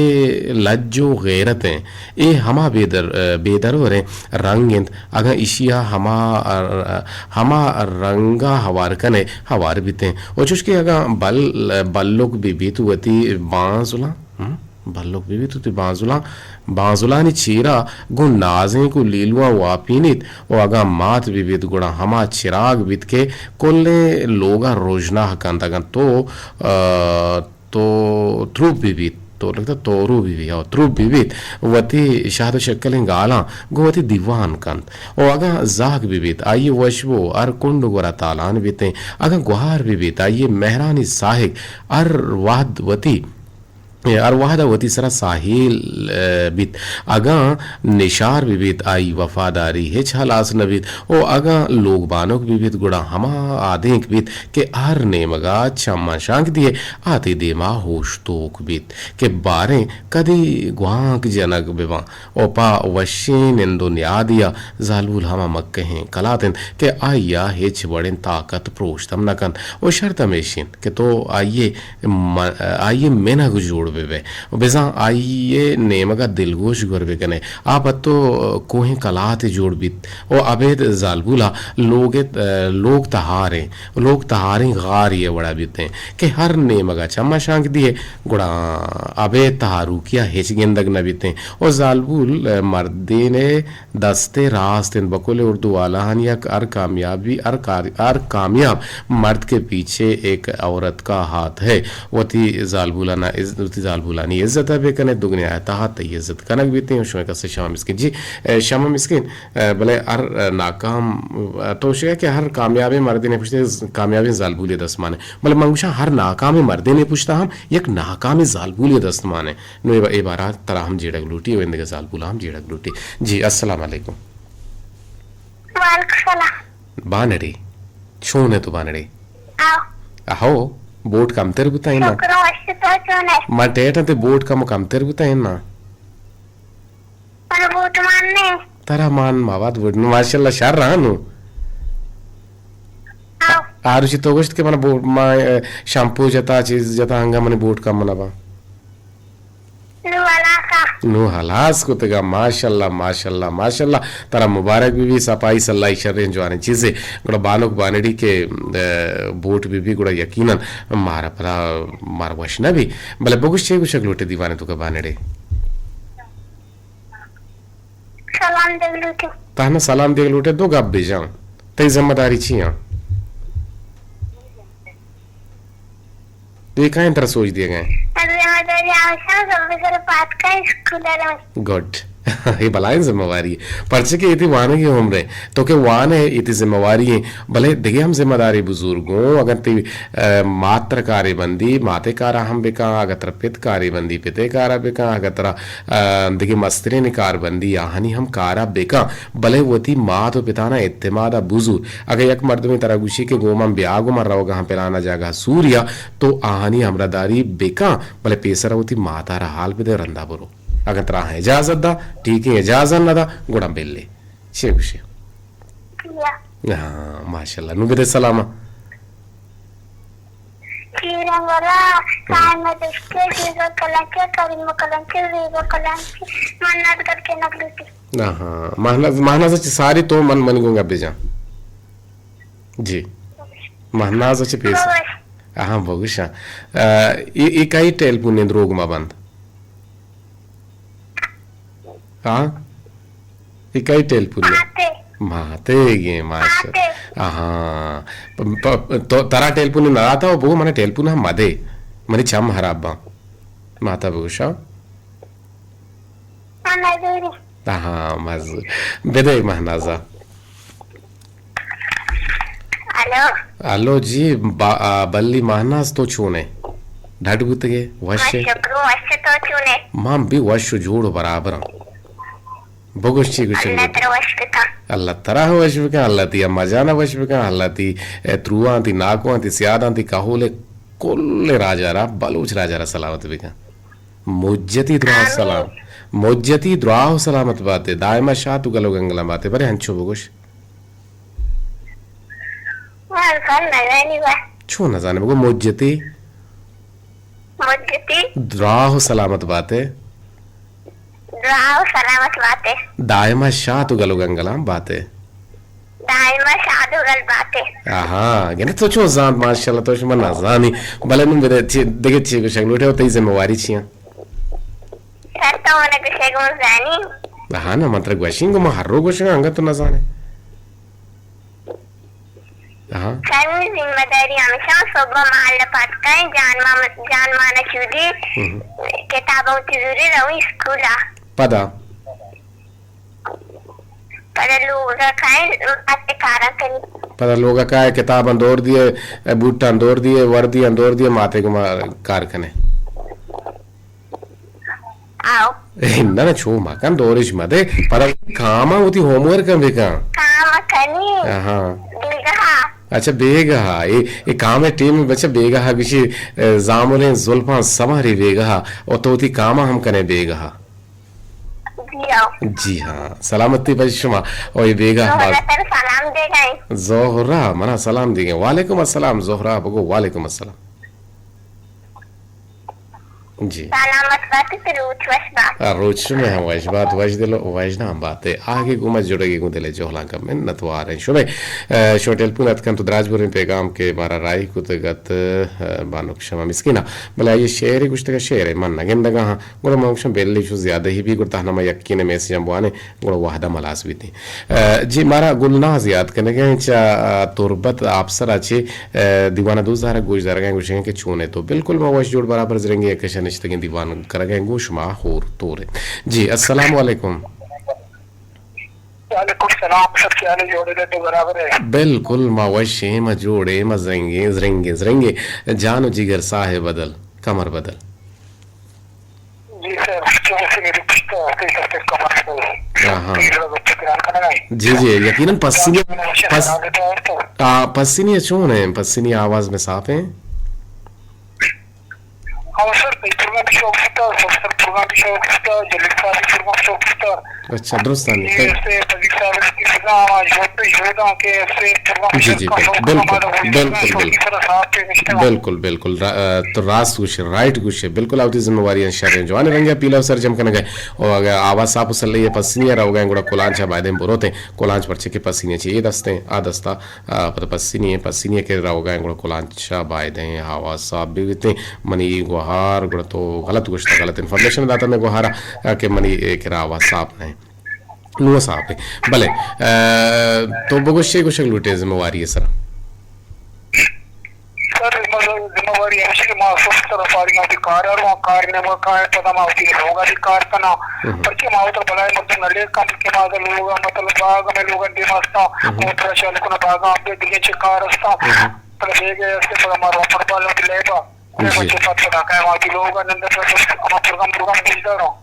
लज्जो गैरत हैं ए हमा बेदर वरे रंगिंद अगर इशिया हमा रंगा हवार कने हवार बीते और चुस्के अगर बल्लोक भी बीतुवती बांसुला बल्लोक भी बीतुती बांसुला नि चीरा गु नाजें को लीलुआ वापीनित और अगर मात भी बीत गुड़ा हमा चिराग बीत के कोल्ले लोगा रोजना हकांता तो त्रुप भी बीत तो लगता तोरू भी और त्रुप भी वती शाहद शक्लें गाला गोवती दीवान कंत और अगर जाग भी आइए वशबो अर कुंड गोरा तालान बीते अगर गुहार भी आइए मेहरानी साहिक अर वाद वती अरवाहदावती सरा साहिल बीत अगा निशार बीत आई वफादारी है छलास नबीत ओ अगा लोग बानोक बीत गुड़ा हमा आदेक बीत के आर ने मगा छम्मा शांक दिए आते देमा होश तोक बीत के बारे कदी गुआंक जनक बिवा ओ पा वशीन इंदो न्यादिया जालबुल हमा मक्के हैं कलातिन के आइया हेच बड़ें ताकत प्रोष्तम नकन ओ शर्त मेशिन के तो आइए मेना गुजोड़ बेबे बेजा आइए नेमगा दिलगोश गुरबे कने आप तो कोहे कलाते जोड़ बित ओ अबेद जालबुला लोग तहारे गार ये बड़ा बीते के हर नेमगा चम्मा शांक दिए गुड़ा अबे तहारू किया हेच गेंदग न बीते ओ जालबुल मर्दे ने दस्ते रास्ते बकुल उर्दू वालाहन या अर कामयाब मर्द के पीछे एक औरत का हाथ है वती जालबुलानी इज्जत है बेकने दुगने आता हाथ इज्जत कनक बीते शो का से शाम मिस्किन जी शाम मिस्किन भले हर नाकाम तो शे कि हर कामयाबी मर्दे ने पूछते कामयाबी जालबुले दस माने भले मंगुशा हर नाकामी मर्दे ने पूछता हम एक नाकामी जालबुले दस माने नो ए बारा तरा हम जेड़क लूटी वेंदे के जालबुला हम जेड़क लूटी जी अस्सलाम वालेकुम वालेकुम सलाम बानड़ी छोने तो बानड़ी अहो बोट कम तेरे बुताई ना शुक्र वश्य तो चुने मटेटा ते बोट कम तेरे बुताई ना पर बूट मानने तारा मान मावाद बोट माशाल्लाह शार रहा नु आओ आरुचि तो गोष्ट के मन बोट मा शैम्पू जता चीज जता हंगा मन बोट कम मनाबा लुवाला का नु हलास को तेगा माशाल्लाह तारा मुबारक भी सफाई सल्ला इशरे जवाने चीजें गुड़ा बानुक बानड़ी के बोट भी गुड़ा यकीनन मारा परा मार वशना भी भले बगुश छे कुछ लोटे दीवाने तो का बानड़े सलाम देवलूटी ताना सलाम दे लोटे दो गप भेजाऊं तई जिम्मेदारी छिया तो ये कहाँ तरह सोच दिए गए अरे हमारे आवश्यक सब सर बात का स्कूल में गुड ये भलाई जिम्मेवारी है पर्चे के इतनी वाने की उम्र है तो के वान है इतनी जिम्मेवारी है भले देखिए हम जिम्मेदारी बुजुर्गों अगर ती मात्र कार्य बंदी माते कारा हम बेका अगर तर पित कार्य बंदी पिते कारा बेका अगर तरा देखिए मस्तरे ने कार बंदी आहानी हम कारा बेका भले वो थी माँ तो पिता ना इत्तेमादा बुजुर्ग अगर एक मर्द में तरह गुशी के गोमम ब्यागो मर रहो गहाँ पिलाना जागा सूर्या तो आहानी हमरादारी बेका भले पेसर होती माता रहा हाल पे दे रंदा बुरो अगर तरा है इजाजत दा ठीक है इजाजत ना दा गुड़ा बेले छे खुशी या हाँ माशाल्लाह नु बेदे सलामा वाला काय में देखते जीरो कलंके करीम कलंके वीरो कलंके मन्नत करके नगलूटी हाँ महनाज सारी तो मन गूंगा बेजा जी महनाज अच्छे पैसे हाँ बगुशा ये कई टेल पुण्य रोग मा बंद हाँ ये कई टेल पुण्य आते माते गे माशा हाँ तो तरा टेल पुण्य ना आता हो बहु मने टेल पुण्य हम मदे मने छम हराबा माता बगुशा अनदूरी हाँ मज बेदे महनाजा हेलो जी बल्ली महनाज तो छूने ढाड बुतगे वश्य वश्य तो चुने माम भी वश्य जोड़ बराबर बगुशी कुछ अल्लाह तेरा वश्य का अल्लाह तरह वश्य का अल्लाह ती मजाना वश्य का अल्लाह ती त्रुआ ती नाकुआ ती सियादा ती काहुले कोल्ले राजारा बलूच राजारा सलामत बिका मुज्जती दुआ सलाम मुज्जती दुआ सलामत बातें दायमा शाह तू गलो गंगला बातें बरे हंचो बगुश वाल खान नहीं बा छो न जाने बगो मुज्जती मुज्जती दुआ सलामत बातें दुआ सलामत बातें दायमा शाह तू गलो गंगला बातें दाइमा शादुगल बातें हाँ गने तो छो जान माशाल्लाह तो शमा ना जानी भले नु मेरे देखे छी को शगलो उठे होते जिम्मेवारी छिया सर तो मने के शेगो जानी हाँ ना मंत्र ग्वशिंग को हर रोग वशिंग अंग तो ना जाने हाँ कानूनी जिम्मेदारी हमेशा सुबह महल पटकाए जान माना चुदी किताबों की जरूरी रहो स्कूल आ पदा पर लोग खाए आते कारा करी पता लोग का है किताब अंदोर दिए बूटा अंदोर दिए वर्दी अंदोर दिए माते को कारखाने आओ ना छो माकन दोरिश मदे पर कामा होती होमवर्क में का काम कनी हाँ दिलगा अच्छा बेगा ये काम है टीम में बच्चा बेगा किसी जामुने जुल्फा समारी बेगा और तो होती कामा हम कने बेगा जी हाँ सलामती बशमा और ये बेगा सलाम दे गए जोहरा मना सलाम देंगे वालेकुम अस्सलाम जोहरा बगो वालेकुम अस्सलाम जी Salamat batu terus wasba. रोज में है वैश बात वैश दिलो वैश ना बात है आगे गुमा जुड़ेगी गुंदले जोहला का में नतवार है शुभे शोटेल पुनत kan तुद्राजपुर में पैगाम के मारा राई कुतगत बानुक शमा मिस्किना भला ये शेर ही कुछ तक शेर है मन नगेन दगा हां गुड़ा मोक्षम बेल्ली शु ज्यादा ही भी गुड़ा नमा यक्की ने मैसेज बुआने गुड़ा वाहदा मलास भी थी जी मारा गुलनाज याद करने के चा तुरबत आपसर अच्छे दीवाना दूसरा गुजर गए कुछ के छूने तो बिल्कुल मैं वैश जोड़ बराबर जरेंगे एक निश्चित दीवान कर गए गोश माहौर तोरे जी अस्सलाम वालेकुम वालेकुम सलाम सब ख्याल जोड़े तो बराबर है बिल्कुल मा वशे मा जोड़े मा जरेंगे जरेंगे जरेंगे जानो जिगर साहे बदल कमर बदल जी सर से मेरी पुष्टा के सबसे कमर हाँ से जी जी यकीनन पसीनी चून है पसीनी आवाज में साफ है हाँ सर प्रोग्राम शौक था सर प्रोग्राम शौक था जलील साहब प्रोग्राम शौक था अच्छा दुरुस्तानी ये से पजी साहब की प्रोग्राम योदा के से प्रोग्राम जी जी बिल्कुल बिल्कुल तो रास कुछ राइट कुछ बिल्कुल आवती जिम्मेवारी शर जवान रंगे पीला सर जम कन गए और आवाज साफ उसल लिए पसीनी रहो गए गुड़ा कोलांच बायदे बोरोते कोलांच परचे के पसीने चाहिए दस्ते आ दस्ता पसीनी के रहो गए गुड़ा कोलांच बायदे आवाज साफ भी इतने मनी गुहार गुड़ा तो गलत कुछ गलत इन्फॉर्मेशन दाता में गुहारा के मनी एक आवाज साफ नहीं लुआ साफ है भले तो बगुशे कुछ लूटे जिम्मेवारी है सर सर जिम्मेवारी है कि मासूस तरफ आ रही है कार और वहाँ कार ने वो कार पता मावती है होगा भी कार का ना पर क्या माव तो बड़ा मतलब नले कम के बाद लोग मतलब बाग में लोग दे मस्ता मोटर चालक को ना बाग आप दे दिए कार रास्ता पर ले गए उसके पर हमारा पर बालों लेगा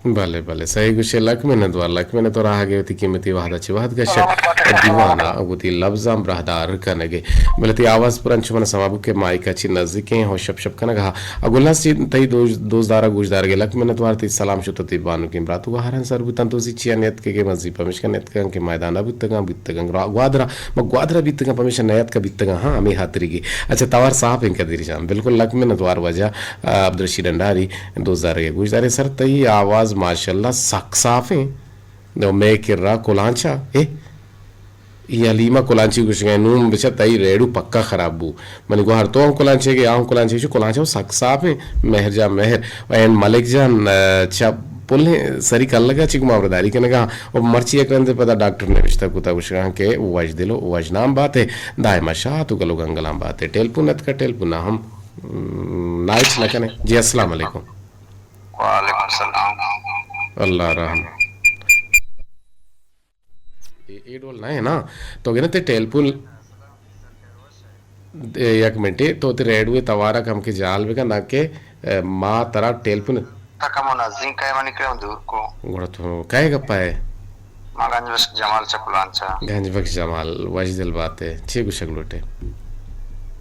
भले भले सही कुछ लक में न तो रहा गए थी कीमती वाहदा चिवाद का शक दीवाना गुती लफ्जाम ब्राहदार कनगे बलती आवाज पर अंशुमन समाबु के माइका ची नजदीकें हो शप शप कनगा अगुल्ला सी तई दोजदारा गुजदार गे लक में न तो सलाम शुतती बानु के ब्रातु हरन सर बुतन तो सी चिया नेत के मजी पमिश का नेत के मैदान बितगा ग्वादरा ग्वादरा बितगा पमिश नेत का बितगा हां हमें हातरीगी अच्छा तवार साहब इनका दिरी जाम बिल्कुल लक में न तो वजह अब्दुल रशीद अंडारी 2000 के गुजदारे सर तई आवाज माशाल्लाह साफ है दो मैं किर्रा कोलांचा ए ये अलीमा कोलांची कुछ गए नूम बिचा तई रेडू पक्का खराब बू मने को हर तो कोलांचे के आऊं कोलांचे जो कोलांचा साफ है मेहरजा मेहर एंड मलिक जान चा पुल्ले सरी कल लगा चिक मावरदारी के नगा और मर्ची एक रंदे पता डॉक्टर ने रिश्ता कुता कुछ के वज दिलो वज नाम बात है दायमा शाह तो गलो गंगलाम बात है टेलपु नत का टेलपु ना हम नाइट ना कने जी अस्सलाम वालेकुम वालेकुम सलाम अल्लाह रहम ये डोल ना है ना तो गने ते टेलपुल एक मिनट तो ते रेडवे तवारा कम के जाल में का ना के मां तरा टेलपुल तकमो नजिंग काय मानी के दूर को गोड़ा तो काय गप्पा है मगंज बस जमाल चकुलांचा गंज बख्श जमाल वाजिल बात है ठीक शगलोटे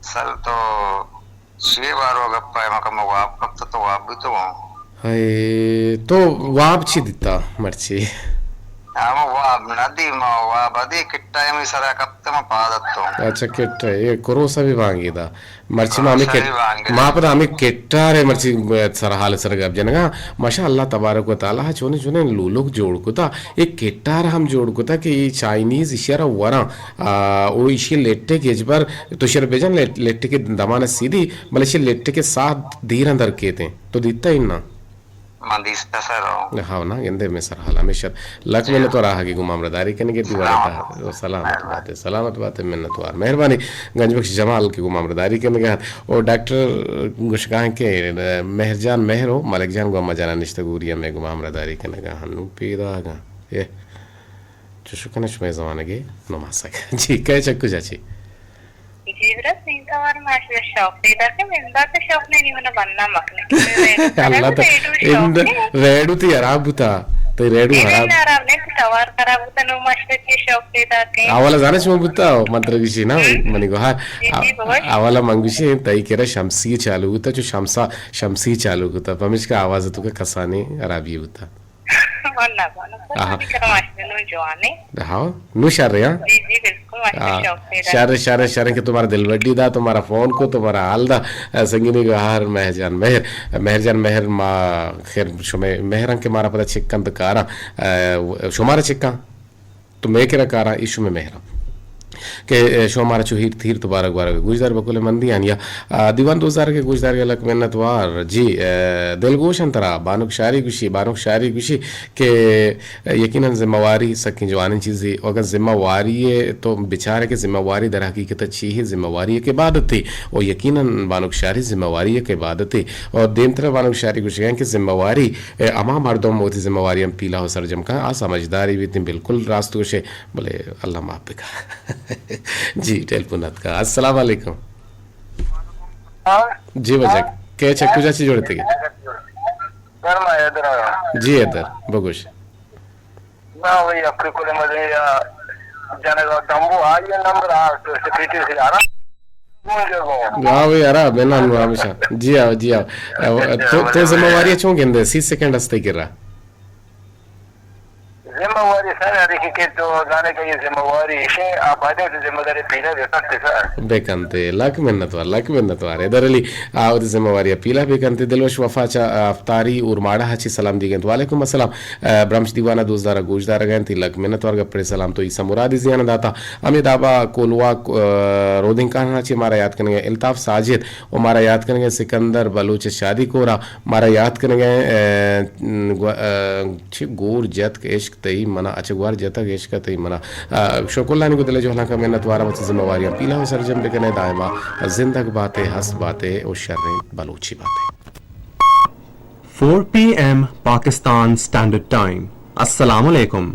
सर तो छह बार हो गप्पा है मका मवाब कब तो वाब भी तो हाय तो वाब छी दिता मर्ची आमो वाब नदी मा वाब अदी किट्टा में सरा कब तम पादत तो अच्छा किट्टा ये करोसा भी वांगीदा मर्ची मामी के मां पर हमें किट्टा रे मर्ची सर हाल सर गब जनगा माशाअल्लाह तबारक व तआला चोने चोने लोग जोड़ को था एक किट्टा हम जोड़ को था कि चाइनीज इशारा वरा वो इशी लेट्टे के जबर तो शर बेजन लेट्टे के दमाना सीधी मलेशिया लेट्टे के साथ धीर अंदर के थे तो दिता ही ना मंदिस तसरो हाँ ना गेंदे में सर हाल हमेशा लक में तो रहा कि गुमामरदारी करने के दीवार था सलामत बात है मिन्नत वार मेहरबानी गंजबख्श जमाल की गुमामरदारी करने के हाथ और डॉक्टर गुशगाह के मेहरजान मेहरो मलिक जान गुमा जाना निश्तगूरिया में गुमामरदारी करने का हनु पीदा गा ये चुशुकने शुमे जमाने के नमासा जी कह चक्कू चाची जीवरा सिंगावर माशा शौक देता के मिलता तो शौक नहीं होना बनना मखने अल्लाह तो इन रेडू ती खराब था तो रेडू खराब खराब नहीं सवार खराब होता नो माशा के शौक देता के आवाला जाने छो बुता मंत्र किसी ना मनी को हा आवाला मंगुशी तई केरा शमसी चालू होता जो शमसी चालू होता पमिश का आवाज तो का कसाने अराबी होता होना बोलो हाँ। तो करवाते नो जवाने हाँ नु शार या जी जी बिल्कुल वास्ते शौक से शार शार शार के तुम्हारा दिल वड्डी दा तुम्हारा फोन को तुम्हारा हाल दा संगीनी को हार मेहरजान मेहरजान मेहर मा खैर शुमे मेहरन के मारा पता चिक्कन तो कारा शुमारा चिक्का तो मैं केरा कारा इशु में मेहरा के शो हमारा चो हीर थीर तो बारक बारक गुजदार बकुले मंदी आनिया दीवान 2000 के गुजदार के लक मेहनत वार जी दिलगोश अंतरा बानुक शायरी गुशी के यकीनन जिम्मेवारी सकी जवानी चीज़ी अगर जिम्मेवारी है तो बेचारे के जिम्मेवारी दर हकीकत अच्छी है जिम्मेवारी के इबादत थी और यकीनन बानुक शायरी जिम्मेवारी के इबादत थी और देन तरह बानुक शायरी गुशी हैं कि जिम्मेवारी अमा मर्दों में होती जिम्मेवारी हम पीला हो सरजम का आ समझदारी भी थी बिल्कुल रास्तों से बोले अल्लाह माफ बिका जी टेलीफोन का अस्सलाम वालेकुम जी वजह के चक्कू चाची जोड़ते के गर्मा इधर जी इधर बगुश ना वही आपके कोले मजे या जाने का दम्बू आ ये नंबर आ तो सेक्रेटरी से आ रहा हाँ भाई यार मैं ना हमेशा जी आओ तो जिम्मेवारी क्यों कहते 30 सेकंड हस्ते कर रहा जिम्मेवारी सर देखिए कि तो जाने का ये जिम्मेवारी है आप आदे से जिम्मेदारी पीला दे सकते सर बेकंते लक मिन्नत वार इधर अली और जिम्मेवारी पीला बेकंते दिलवश वफा चा अफ्तारी और माड़ा हची सलाम दी गए वालेकुम अस्सलाम ब्रह्मश दीवाना दोस्तदारा गोजदार गए थी लक मिन्नत वार गप्पे सलाम तो ईसा मुरादी जियान दाता अमित आबा कोलवा रोदिंग काना ची मारा याद करेंगे इल्ताफ साजिद और मारा याद करेंगे सिकंदर बलूच शादी कोरा मारा याद करेंगे गोर जत के इश्क तई मना अचगवार जतक इश्क तई मना शुक्र को दिले जो हला का मेहनत वारा वच जिम्मेवारियां पीला हो सरजम बेकने दायमा जिंदग बातें हंस बातें और शर्रें बलूची बातें 4 p.m. Pakistan Standard Time. Assalamu alaikum.